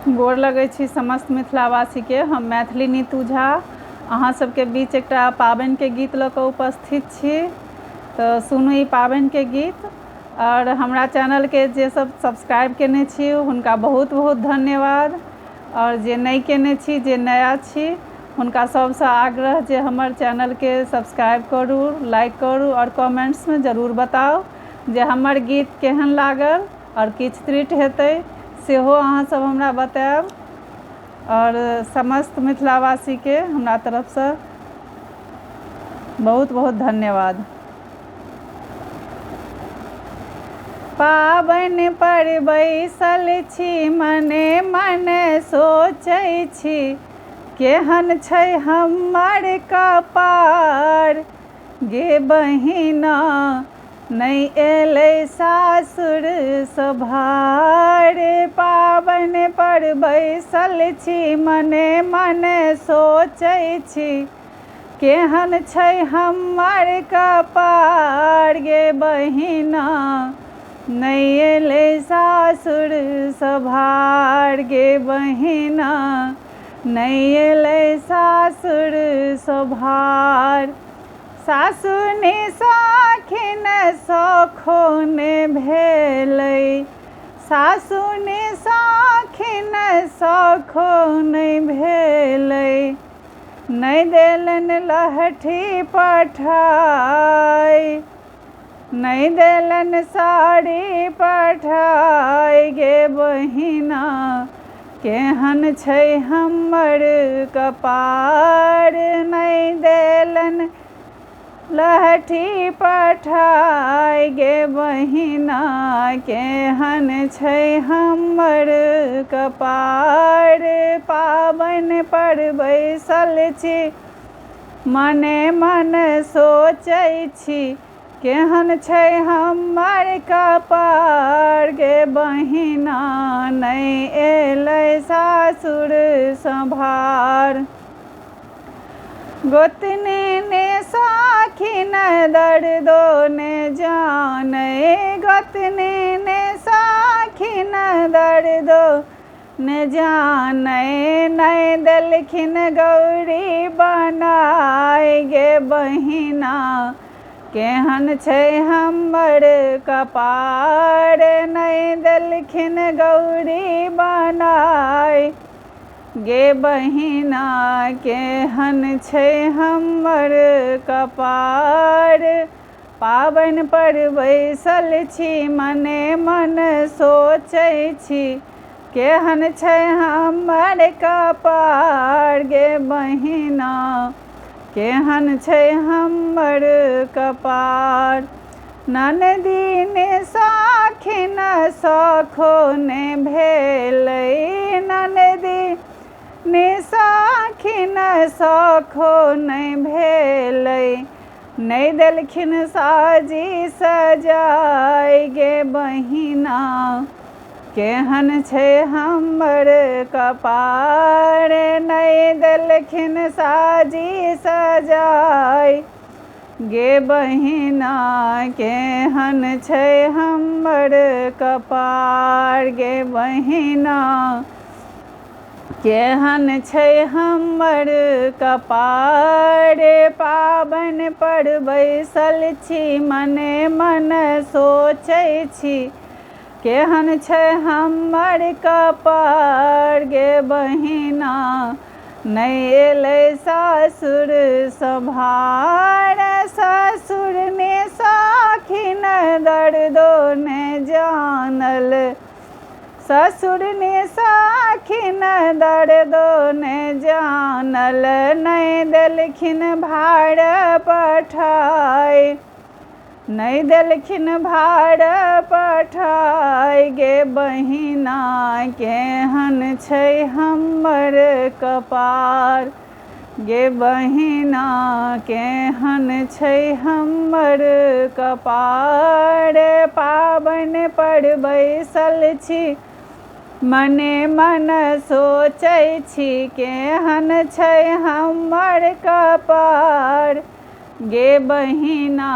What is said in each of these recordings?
गोर लगै छी समस्त मिथिलावासी के। हम मैथिली नीतू झा अहाँ सबके बीच एकटा पाबनि के गीत लऽ कऽ उपस्थित छी। तऽ सुनू ई पाबनि के गीत। और हमरा चैनल के जे सब सब्सक्राइब केने छी हुनका बहुत बहुत धन्यवाद। और जे नहीं केने छी, जे नया छी, हुनका सबसँ आग्रह जे हमर चैनल के सब्सक्राइब करू, लाइक करू और कमेंट्स में जरूर बताउ जे हमर गीत केहन लागल और किछु त्रुटि हेतै सेहो अहाँ सब हमरा बताएब। और समस्त मिथिलावासी के हमरा तरफ से बहुत बहुत धन्यवाद। पाबनि पर बैसल छी, मने मने सोचै छी, केहन छै हमर कपार। गे बहिना नहीं एलै सासुर सँ भार। पाबनि पर बैसल छी, मने मने सोचै छी, केहन छै हमर कपार। गे बहिना नहीं एलै सासुर सँ भार। गे बहिना नहीं एलै सासुर सँ भार। सासु निसाखिन सखो ने भेलै, सासु निसाखिन सखो नहीं भेलै। नहीं देलन लहठी पठाई, नहीं देलन साड़ी पठाई। गे बहिना केहन छै हमर कपार। नहीं देलन लहठी पठाई। गे बहिना केहन छै हमर कपार। पाबनि पर बैसल छी, मने मन सोचै छी, केहन छै हमर कपार। गे बहिना नहीं एलै सासुर सँ भार। गोतनी ने साखिन दर्दो ने जानै, गोतनी ने साखिन दर्दो ने जानै। नहीं देलखिन गौरी बनाई। गे बहिना केहन छै हमर कपार। नहीं देलखिन गौरी बनाई। गे बहिना केहन छै हमर कपार। पाबनि पर बैसल छी, मने मन सोचै छी, केहन छै हमर कपार। गे बहिना केहन छै हमर कपार। ननदी निसाखिन सखो ने भेलै, ननदी निसाखिन सखो नहीं भेलै। नहीं देलखिन साजी सजाई। गे बहिना केहन छै हमर कपार। नहीं देलखिन साजी सजाई। गे बहिना केहन छै हमर कपार। गे बहिना केहन छै हमर कपार। पाबनि पर बैसल छी, मने मन सोचै छी, केहन छै हमर कपार। गे बहिना नहीं एलै सासुर सँ भार। ससुर निसाखिन दर्दो ने जानल, ससुर निसाखिन दर्दो ने जानल। नहीं देलखिन भार पठाई, नहीं देलखिन भार पठाई। गे बहिना केहन छै हमर कपार। गे बहिना केहन छै हमर कपार। पाबनि पर बैसल छी, मने मन सोचै छी, केहन छै हमर कपार। गे बहिना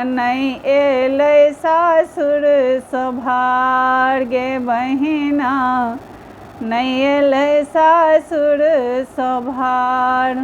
नहीं एलै सासुर सँ भार। गे बहिना नहीं अयलै सासुर सँ भार।